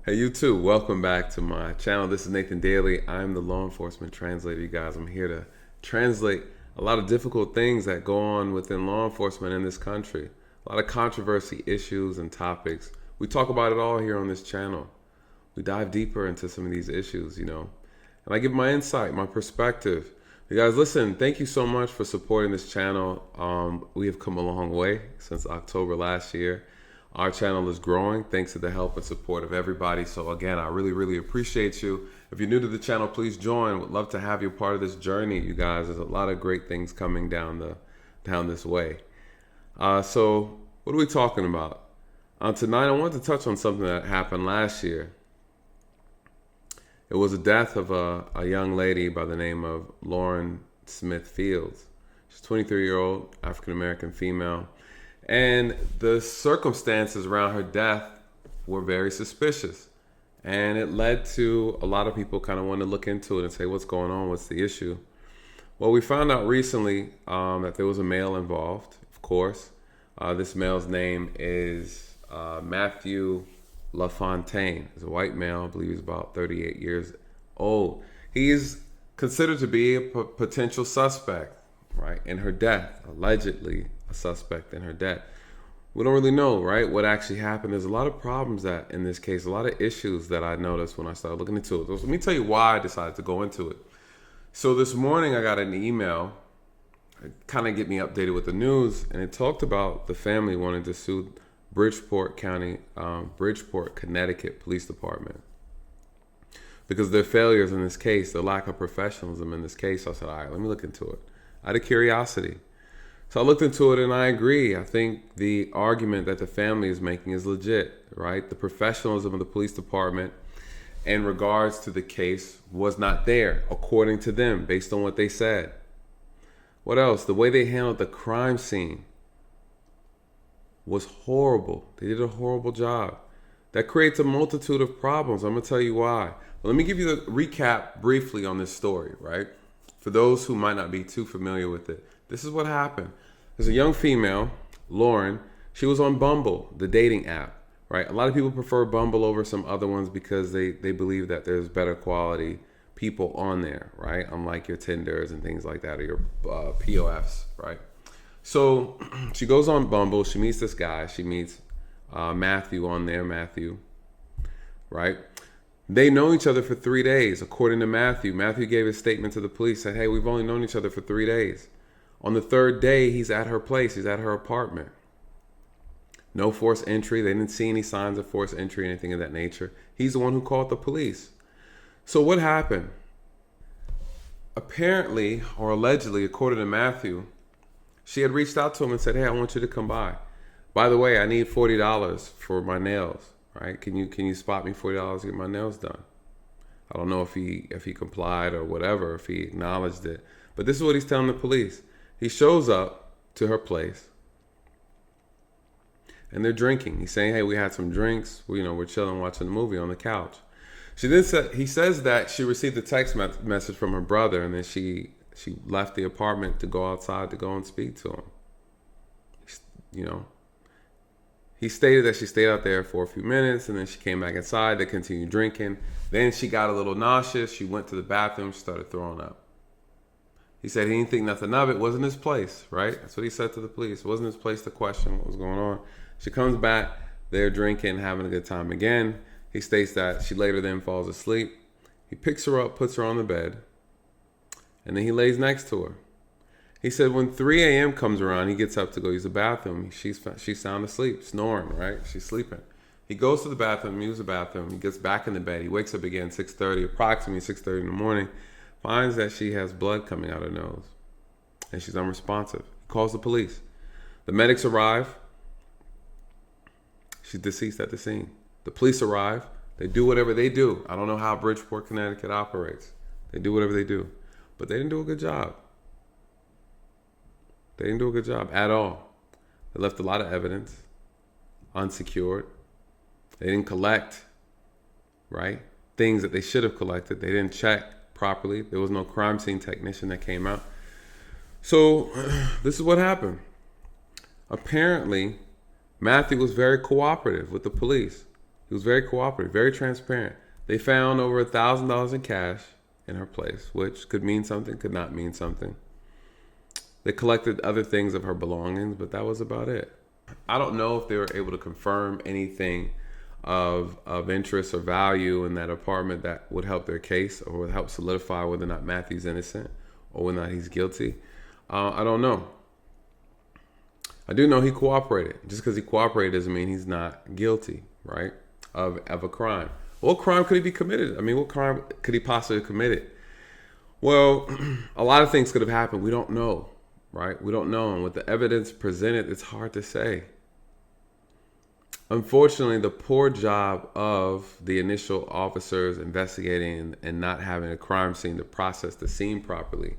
Hey, you too. Welcome back to my channel. This is Nathan Daley. I'm the law enforcement translator, you guys. I'm here to translate a lot of difficult things that go on within law enforcement in this country. A lot of controversy, issues, and topics. We talk about it all here on this channel. We dive deeper into some of these issues. And I give my insight, my perspective. You guys, listen, thank you so much for supporting this channel. We have come a long way since October last year. Our channel is growing thanks to the help and support of everybody. So again, I really appreciate you. If you're new to the channel, please join. Would love to have you part of this journey, you guys. There's a lot of great things coming down this way. So what are we talking about? Tonight, I wanted to touch on something that happened last year. It was the death of a young lady by the name of Lauren Smith Fields. She's a 23-year-old African-American female. And the circumstances around her death were very suspicious. And it led to a lot of people kind of wanting to look into it and say, what's going on? What's the issue? Well, we found out recently that there was a male involved, of course. This male's name is Matthew LaFontaine. He's a white male. I believe he's about 38 years old. He is considered to be a potential suspect, right, in her death, allegedly a suspect in her death. We don't really know, right, what actually happened. There's a lot of problems that in this case, a lot of issues that I noticed when I started looking into it. So let me tell you why I decided to go into it. So this morning I got an email, kind of get me updated with the news, and it talked about the family wanting to sue Bridgeport, Connecticut Police Department because of their failures in this case, the lack of professionalism in this case. So I said, all right, let me look into it out of curiosity. So I looked into it and I agree. I think the argument that the family is making is legit, right? The professionalism of the police department in regards to the case was not there, according to them, based on what they said. What else? The way they handled the crime scene was horrible. They did a horrible job. That creates a multitude of problems. I'm going to tell you why. But let me give you the recap briefly on this story, right? For those who might not be too familiar with it. This is what happened. There's a young female, Lauren. She was on Bumble, the dating app, right? A lot of people prefer Bumble over some other ones because they believe that there's better quality people on there, right? Unlike your Tinders and things like that, or your POFs, right? So she goes on Bumble. She meets this guy. She meets Matthew on there, right? They know each other for 3 days, according to Matthew. Matthew gave a statement to the police, said, hey, we've only known each other for 3 days. On the third day, he's at her place. He's at her apartment. No forced entry. They didn't see any signs of forced entry, anything of that nature. He's the one who called the police. So what happened? Apparently, or allegedly, according to Matthew, she had reached out to him and said, hey, I want you to come by. By the way, I need $40 for my nails, right? Can you spot me $40 to get my nails done? I don't know if he complied or whatever, if he acknowledged it. But this is what he's telling the police. He shows up to her place and they're drinking. He's saying, hey, we had some drinks. We're chilling, watching a movie on the couch. He says that she received a text message from her brother, and then she left the apartment to go outside to go and speak to him. He stated that she stayed out there for a few minutes and then she came back inside. They continued drinking. Then she got a little nauseous. She went to the bathroom. She started throwing up. He said he didn't think nothing of it. It wasn't his place, right? That's what he said to the police. It wasn't his place to question what was going on. She comes back. They're drinking, having a good time again. He states that she later then falls asleep. He picks her up, puts her on the bed, and then he lays next to her. He said when 3 a.m. comes around, he gets up to go use the bathroom. She's sound asleep, snoring, right? She's sleeping. He goes to the bathroom, uses the bathroom. He gets back in the bed. He wakes up again approximately 6:30 in the morning, finds that she has blood coming out her nose, and she's unresponsive. He calls the police. The medics arrive. She's deceased at the scene. The police arrive. They do whatever they do. I don't know how Bridgeport, Connecticut operates. They do whatever they do. But they didn't do a good job. They didn't do a good job at all. They left a lot of evidence unsecured. They didn't collect, right? Things that they should have collected. They didn't check properly. There was no crime scene technician that came out. So this is what happened. Apparently, Matthew was very cooperative with the police. He was very cooperative, very transparent. They found over $1,000 in cash in her place, which could mean something, could not mean something. They collected other things of her belongings, but that was about it. I don't know if they were able to confirm anything of interest or value in that apartment that would help their case or would help solidify whether or not Matthew's innocent or whether or not he's guilty. I don't know. I do know he cooperated. Just because he cooperated doesn't mean he's not guilty, right, of a crime. What crime could he be committed? I mean, what crime could he possibly have committed? Well, a lot of things could have happened. We don't know, right? We don't know. And with the evidence presented, it's hard to say. Unfortunately, the poor job of the initial officers investigating and not having a crime scene to process the scene properly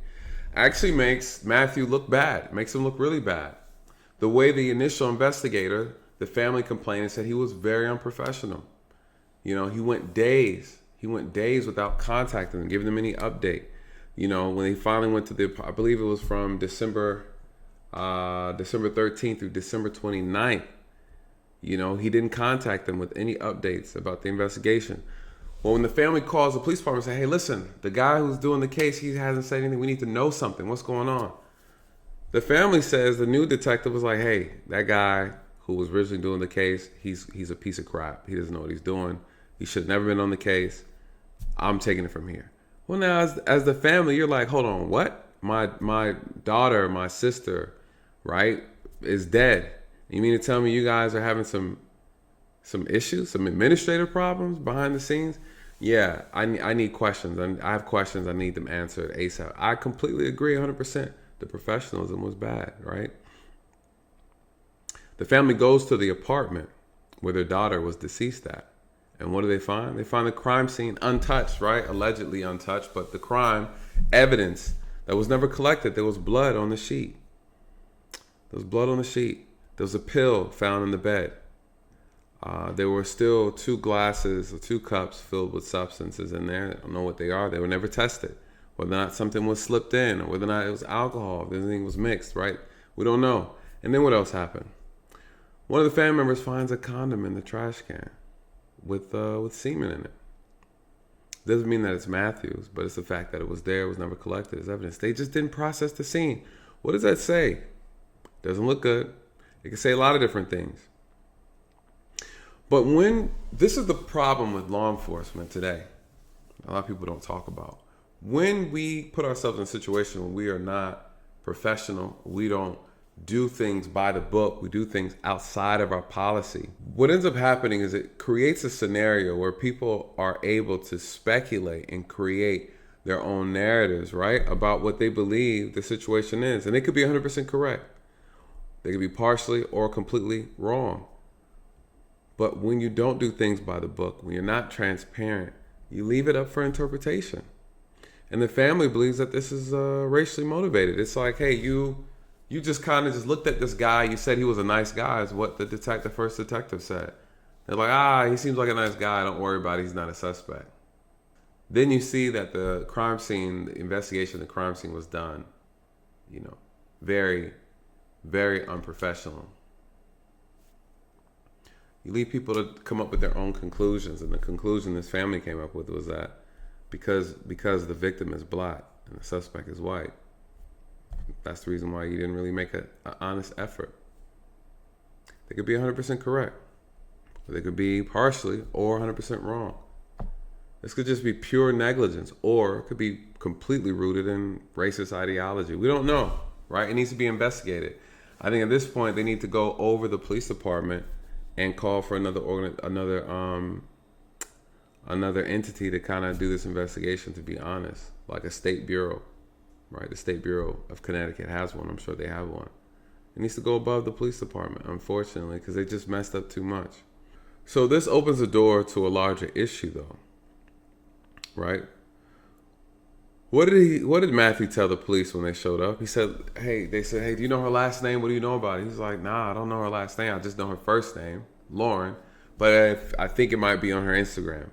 actually makes Matthew look bad. It makes him look really bad. The way the initial investigator, the family complained and said he was very unprofessional. You know, he went days without contacting them, giving them any update. You know, when he finally went to I believe it was from December 13th through December 29th. You know, he didn't contact them with any updates about the investigation. Well, when the family calls the police department and say, hey, listen, the guy who's doing the case, he hasn't said anything. We need to know something. What's going on? The family says the new detective was like, hey, that guy who was originally doing the case, he's a piece of crap. He doesn't know what he's doing. He should have never been on the case. I'm taking it from here. Well, now, as the family, you're like, hold on, what? My daughter, my sister, right, is dead. You mean to tell me you guys are having some issues, some administrative problems behind the scenes? Yeah, I need questions. I have questions. I need them answered ASAP. I completely agree 100%. The professionalism was bad, right? The family goes to the apartment where their daughter was deceased at. And what do they find? They find the crime scene untouched, right? Allegedly untouched, but the crime evidence that was never collected. There was blood on the sheet. There was blood on the sheet. There was a pill found in the bed. There were still 2 glasses or 2 cups filled with substances in there. I don't know what they are. They were never tested. Whether or not something was slipped in or whether or not it was alcohol, if anything was mixed, right? We don't know. And then what else happened? One of the family members finds a condom in the trash can with semen in it. Doesn't mean that it's Matthew's, but it's the fact that it was there, it was never collected as evidence. They just didn't process the scene. What does that say? Doesn't look good. It can say a lot of different things. But this is the problem with law enforcement today, a lot of people don't talk about. When we put ourselves in a situation where we are not professional, we don't do things by the book, we do things outside of our policy, what ends up happening is it creates a scenario where people are able to speculate and create their own narratives, right, about what they believe the situation is. And they could be 100% correct. They could be partially or completely wrong. But when you don't do things by the book, when you're not transparent, you leave it up for interpretation. And the family believes that this is racially motivated. It's like, hey, you just kind of just looked at this guy. You said he was a nice guy, is what the first detective said. They're like, he seems like a nice guy. Don't worry about it. He's not a suspect. Then you see that the crime scene, the investigation of the crime scene was done, very, very unprofessional. You leave people to come up with their own conclusions, and the conclusion this family came up with was that because the victim is black and the suspect is white, that's the reason why you didn't really make an honest effort. They could be 100% correct, or they could be partially or 100% wrong. This could just be pure negligence, or it could be completely rooted in racist ideology. We don't know, right? It needs to be investigated. I think at this point they need to go over the police department and call for another entity to kind of do this investigation, to be honest, like a state bureau, right? The State Bureau of Connecticut has one. I'm sure they have one. It needs to go above the police department, unfortunately, because they just messed up too much. So this opens the door to a larger issue, though, right? What did Matthew tell the police when they showed up? They said, hey, do you know her last name? What do you know about it? He's like, nah, I don't know her last name. I just know her first name, Lauren. But I think it might be on her Instagram.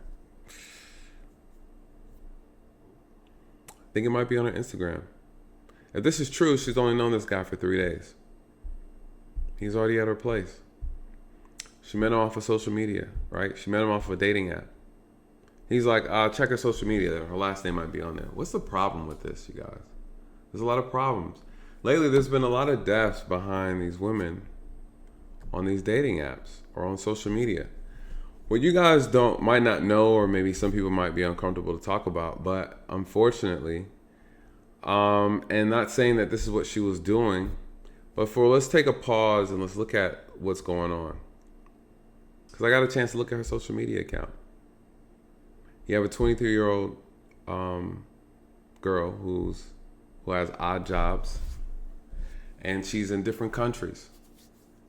If this is true, she's only known this guy for 3 days. He's already at her place. She met him off of social media, right? She met him off of a dating app. He's like, check her social media. Her last name might be on there. What's the problem with this, you guys? There's a lot of problems. Lately, there's been a lot of deaths behind these women on these dating apps or on social media. What you guys might not know, or maybe some people might be uncomfortable to talk about, but unfortunately, and not saying that this is what she was doing, but let's take a pause and let's look at what's going on. Because I got a chance to look at her social media account. You have a 23-year-old girl who has odd jobs, and she's in different countries.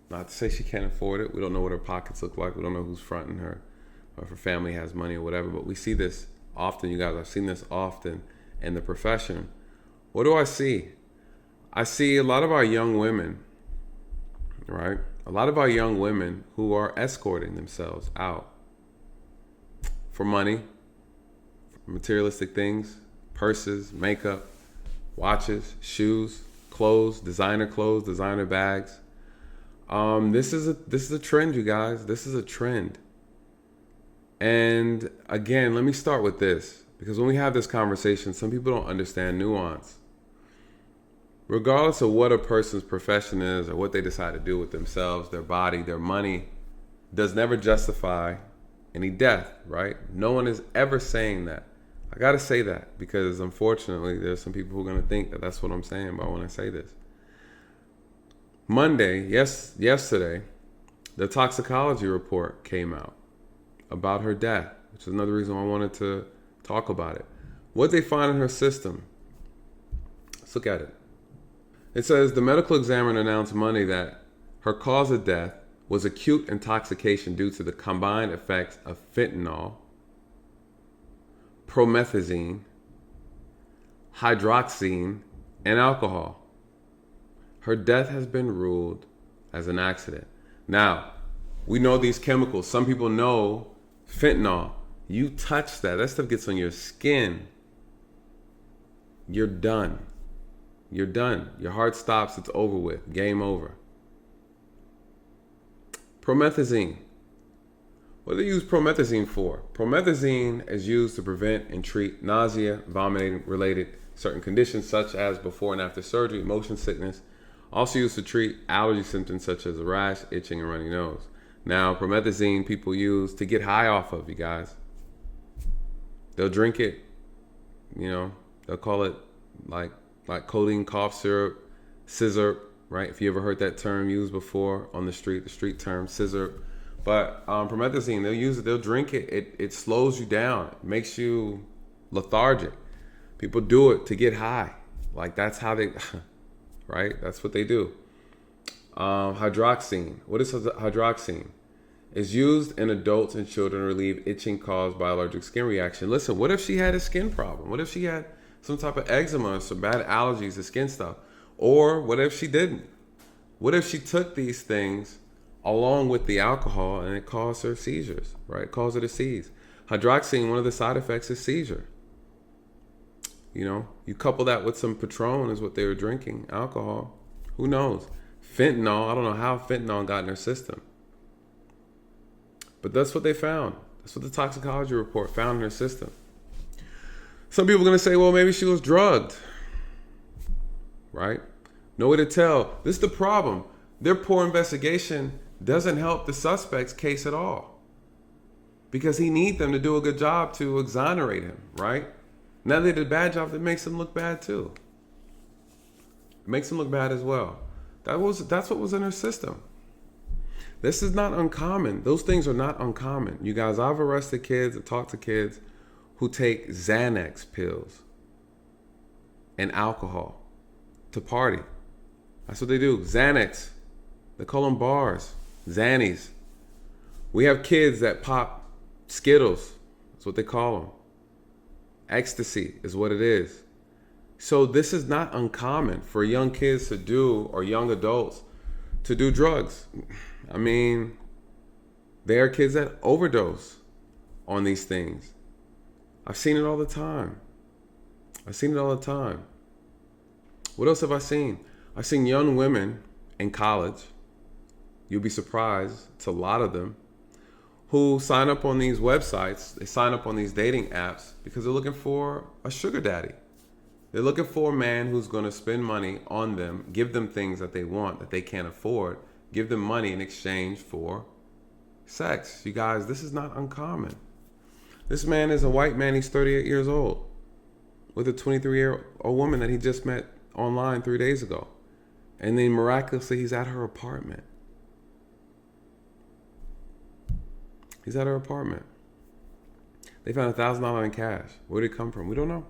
Not to say she can't afford it. We don't know what her pockets look like. We don't know who's fronting her, or if her family has money or whatever. But we see this often, you guys. I've seen this often in the profession. What do I see? I see a lot of our young women, right? A lot of our young women who are escorting themselves out for money, for materialistic things, purses, makeup, watches, shoes, clothes, designer bags. This is a trend, you guys. This is a trend. And again, let me start with this, because when we have this conversation, some people don't understand nuance. Regardless of what a person's profession is or what they decide to do with themselves, their body, their money, does never justify any death, right? No one is ever saying that. I gotta say that because unfortunately, there's some people who are gonna think that that's what I'm saying about when I say this. Yesterday, the toxicology report came out about her death, which is another reason why I wanted to talk about it. What they find in her system. Let's look at it. It says the medical examiner announced Monday that her cause of death was acute intoxication due to the combined effects of fentanyl, promethazine, hydroxyzine, and alcohol. Her death has been ruled as an accident. Now, we know these chemicals. Some people know fentanyl. You touch that stuff gets on your skin. You're done. You're done. Your heart stops. It's over with. Game over. Promethazine. What do they use promethazine for? Promethazine is used to prevent and treat nausea, vomiting related certain conditions such as before and after surgery, motion sickness. Also used to treat allergy symptoms such as a rash, itching, and runny nose. Now, promethazine people use to get high off of, you guys. They'll drink it, they'll call it like codeine cough syrup, scissor, right? If you ever heard that term used before on the street term, scissor. But promethazine, they'll use it, they'll drink it. It slows you down, it makes you lethargic. People do it to get high. Like that's how they, right? That's what they do. Hydroxyzine. What is hydroxyzine? It's used in adults and children to relieve itching caused by allergic skin reaction. Listen, what if she had a skin problem? What if she had some type of eczema or some bad allergies to skin stuff? Or what if she didn't? What if she took these things along with the alcohol and it caused her seizures, right? It caused her to seize. Hydroxyzine, one of the side effects is seizure. You couple that with some Patron is what they were drinking, alcohol. Who knows? Fentanyl, I don't know how fentanyl got in her system. But that's what they found. That's what the toxicology report found in her system. Some people are going to say, well, maybe she was drugged. Right? No way to tell. This is the problem. Their poor investigation doesn't help the suspect's case at all. Because he needs them to do a good job to exonerate him, right? Now they did a bad job, that makes him look bad too. It makes him look bad as well. That's what was in her system. This is not uncommon. Those things are not uncommon. You guys, I've arrested kids and talked to kids who take Xanax pills and alcohol to party. That's what they do. Xanax. They call them bars. Xannies. We have kids that pop Skittles. That's what they call them. Ecstasy is what it is. So this is not uncommon for young kids to do, or young adults to do drugs. I mean, there are kids that overdose on these things. I've seen it all the time. What else have I seen? I've seen young women in college, You'll be surprised. It's a lot of them who sign up on these websites. They sign up on these dating apps because they're looking for a sugar daddy. They're looking for a man who's going to spend money on them, give them things that they want that they can't afford, give them money in exchange for sex. You guys, this is not uncommon. This man is a white man. He's 38 years old with a 23-year-old woman that he just met online 3 days ago. And then miraculously, he's at her apartment. He's at her apartment. They found $1,000 in cash. Where did it come from? We don't know.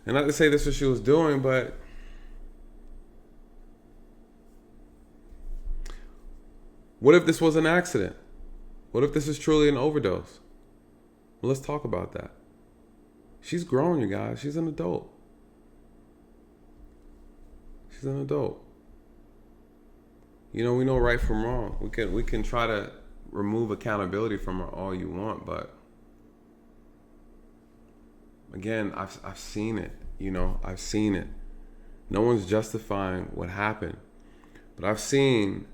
And not to say this is what she was doing, but what if this was an accident? What if this is truly an overdose? Well, let's talk about that. She's grown, you guys. She's an adult. She's an adult. You know, we know right from wrong. We can try to remove accountability from her all you want, but again, I've seen it. You know, I've seen it. No one's justifying what happened, but I've seen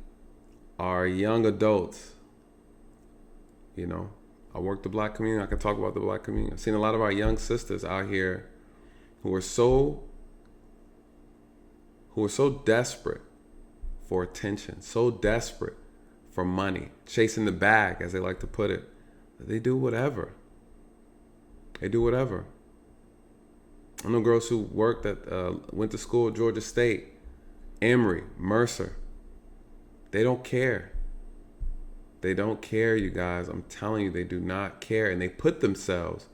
our young adults. You know, I work the black community. I can talk about the black community. I've seen a lot of our young sisters out here who are so desperate for attention, so desperate for money, chasing the bag, as they like to put it, that they do whatever. They do whatever. I know girls who worked went to school at Georgia State, Emory, Mercer. They don't care. They don't care, you guys. I'm telling you, they do not care. And they put themselves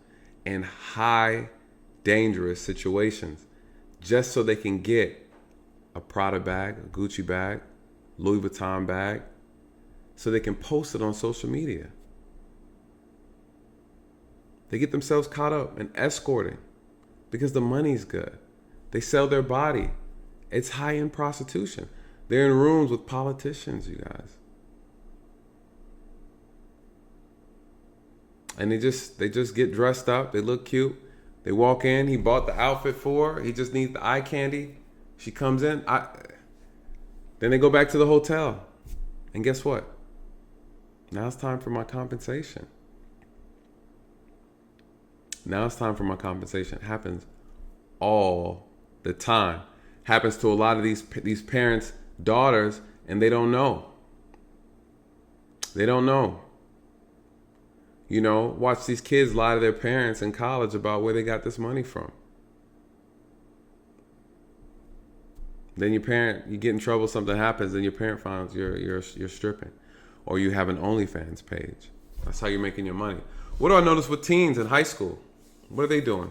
in high, dangerous situations just so they can get a Prada bag, a Gucci bag, Louis Vuitton bag, so they can post it on social media. They get themselves caught up in escorting because the money's good. They sell their body. It's high-end prostitution. They're in rooms with politicians, you guys. And they just get dressed up. They look cute. They walk in. He bought the outfit for her. He just needs the eye candy. She comes in. Then they go back to the hotel. And guess what? Now it's time for my compensation. Now it's time for my compensation. It happens all the time. Happens to a lot of these parents' daughters, and they don't know. They don't know. You know, watch these kids lie to their parents in college about where they got this money from. Then you get in trouble, something happens, and your parent finds you're stripping. Or you have an OnlyFans page. That's how you're making your money. What do I notice with teens in high school? What are they doing?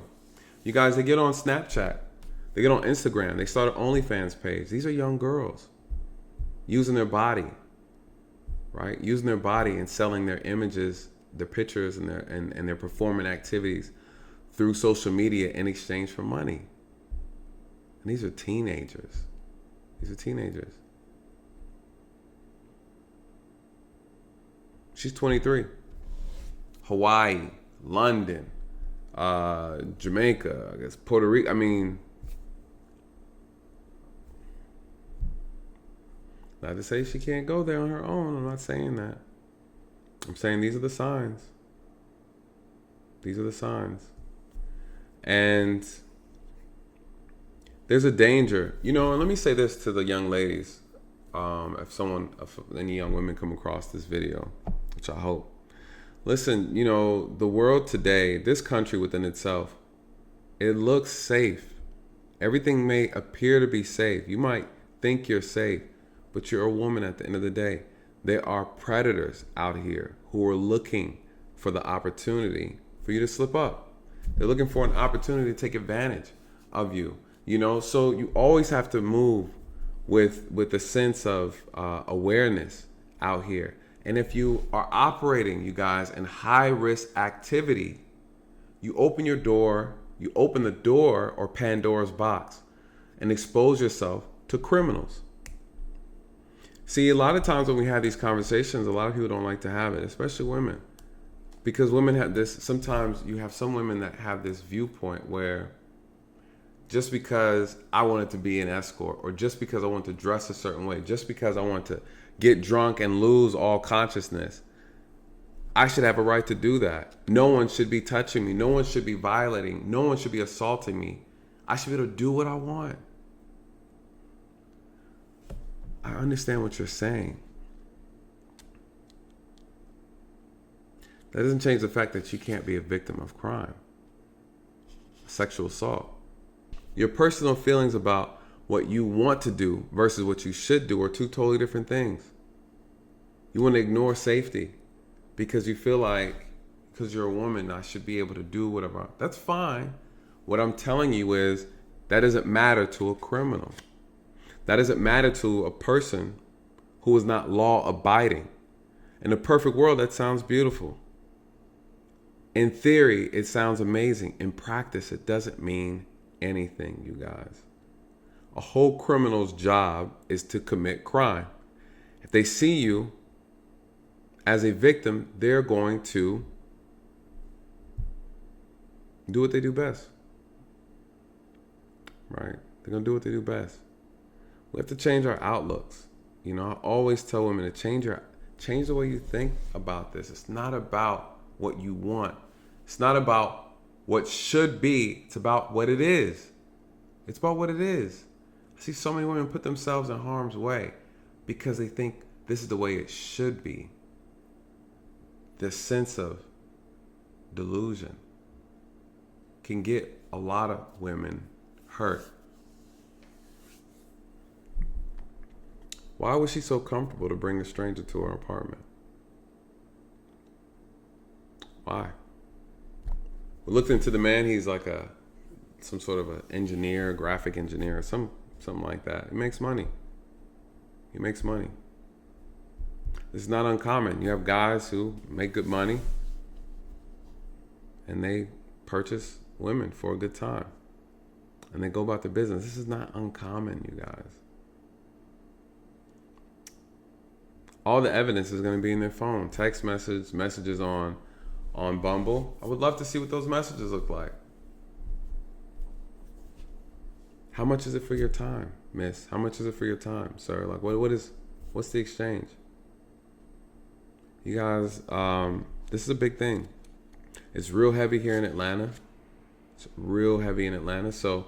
You guys, they get on Snapchat. They get on Instagram. They start an OnlyFans page. These are young girls using their body, right? Using their body and selling their images, their pictures, and their performing activities through social media in exchange for money. And these are teenagers. These are teenagers. She's 23. Hawaii, London, Jamaica, I guess Puerto Rico. I mean, not to say she can't go there on her own. I'm not saying that. I'm saying these are the signs. These are the signs. And there's a danger. You know, and let me say this to the young ladies. If any young women come across this video, which I hope. Listen, you know, the world today, this country within itself, it looks safe. Everything may appear to be safe. You might think you're safe, but you're a woman at the end of the day. There are predators out here who are looking for the opportunity for you to slip up. They're looking for an opportunity to take advantage of you. You know, so you always have to move with a sense of awareness out here. And if you are operating, you guys, in high risk activity, you open the door or Pandora's box and expose yourself to criminals. See, a lot of times when we have these conversations, a lot of people don't like to have it, especially women. Because women have this, sometimes you have some women that have this viewpoint where just because I wanted to be an escort, or just because I want to dress a certain way, just because I want to get drunk and lose all consciousness. I should have a right to do that. No one should be touching me. No one should be violating. No one should be assaulting me. I should be able to do what I want. I understand what you're saying. That doesn't change the fact that you can't be a victim of crime, sexual assault. Your personal feelings about what you want to do versus what you should do are two totally different things. You want to ignore safety because you feel like, because you're a woman, I should be able to do whatever. That's fine. What I'm telling you is that doesn't matter to a criminal. That doesn't matter to a person who is not law abiding. In a perfect world, that sounds beautiful. In theory, it sounds amazing. In practice, it doesn't mean anything, you guys. A whole criminal's job is to commit crime. If they see you as a victim, they're going to do what they do best. Right? They're going to do what they do best. We have to change our outlooks. You know, I always tell women to change the way you think about this. It's not about what you want. It's not about what should be. It's about what it is. It's about what it is. I see so many women put themselves in harm's way because they think this is the way it should be. This sense of delusion can get a lot of women hurt. Why was she so comfortable to bring a stranger to her apartment? Why? We looked into the man. He's like some sort of an engineer, graphic engineer, something like that. He makes money. He makes money. This is not uncommon. You have guys who make good money and they purchase women for a good time and they go about their business. This is not uncommon, you guys. All the evidence is going to be in their phone. Text messages on Bumble. I would love to see what those messages look like. How much is it for your time, miss? How much is it for your time, sir? Like, what's the exchange? You guys, this is a big thing. It's real heavy here in Atlanta. It's real heavy in Atlanta. So,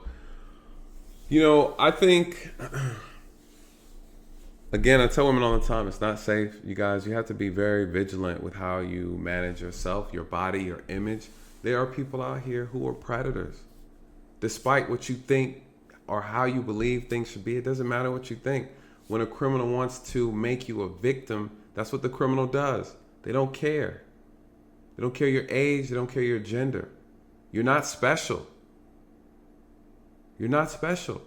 you know, I think, again, I tell women all the time, it's not safe. You guys, you have to be very vigilant with how you manage yourself, your body, your image. There are people out here who are predators. Despite what you think or how you believe things should be, it doesn't matter what you think. When a criminal wants to make you a victim, that's what the criminal does. They don't care. They don't care your age. They don't care your gender. You're not special. You're not special.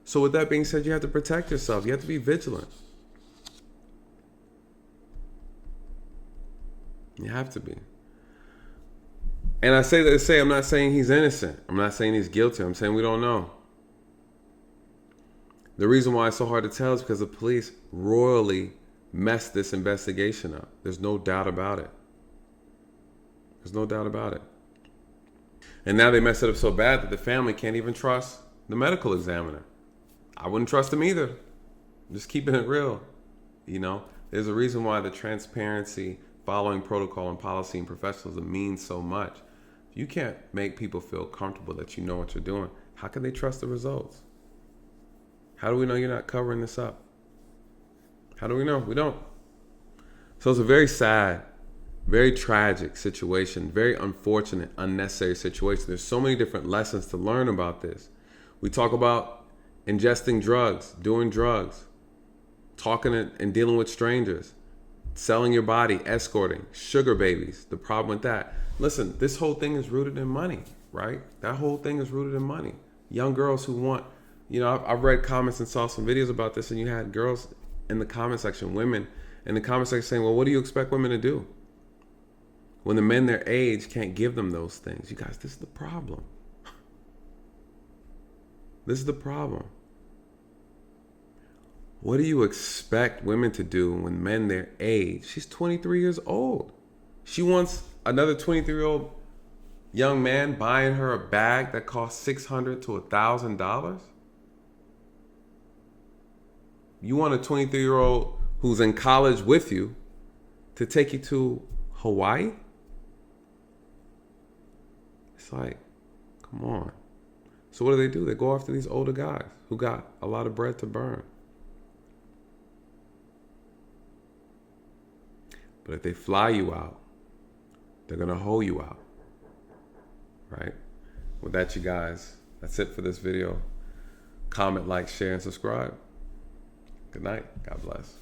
So with that being said, you have to protect yourself. You have to be vigilant. You have to be. And I say that to say, I'm not saying he's innocent. I'm not saying he's guilty. I'm saying we don't know. The reason why it's so hard to tell is because the police royally messed this investigation up. There's no doubt about it. There's no doubt about it. And now they messed it up so bad that the family can't even trust the medical examiner. I wouldn't trust him either. I'm just keeping it real. You know, there's a reason why the transparency, following protocol and policy and professionalism means so much. If you can't make people feel comfortable that you know what you're doing, how can they trust the results? How do we know you're not covering this up? How do we know? We don't. So it's a very sad, very tragic situation, very unfortunate, unnecessary situation. There's so many different lessons to learn about this. We talk about ingesting drugs, doing drugs, talking and dealing with strangers, selling your body, escorting, sugar babies, the problem with that. Listen, this whole thing is rooted in money, right? That whole thing is rooted in money. Young girls who want, you know, I've read comments and saw some videos about this, and you had girls in the comment section, women in the comment section saying, well, what do you expect women to do when the men their age can't give them those things? You guys, this is the problem. This is the problem. What do you expect women to do when men their age? She's 23 years old. She wants another 23-year-old young man buying her a bag that costs $600 to $1,000? You want a 23-year-old who's in college with you to take you to Hawaii? It's like, come on. So what do? They go after these older guys who got a lot of bread to burn. But if they fly you out, they're going to hoe you out. Right? With that, you guys, that's it for this video. Comment, like, share, and subscribe. Good night. God bless.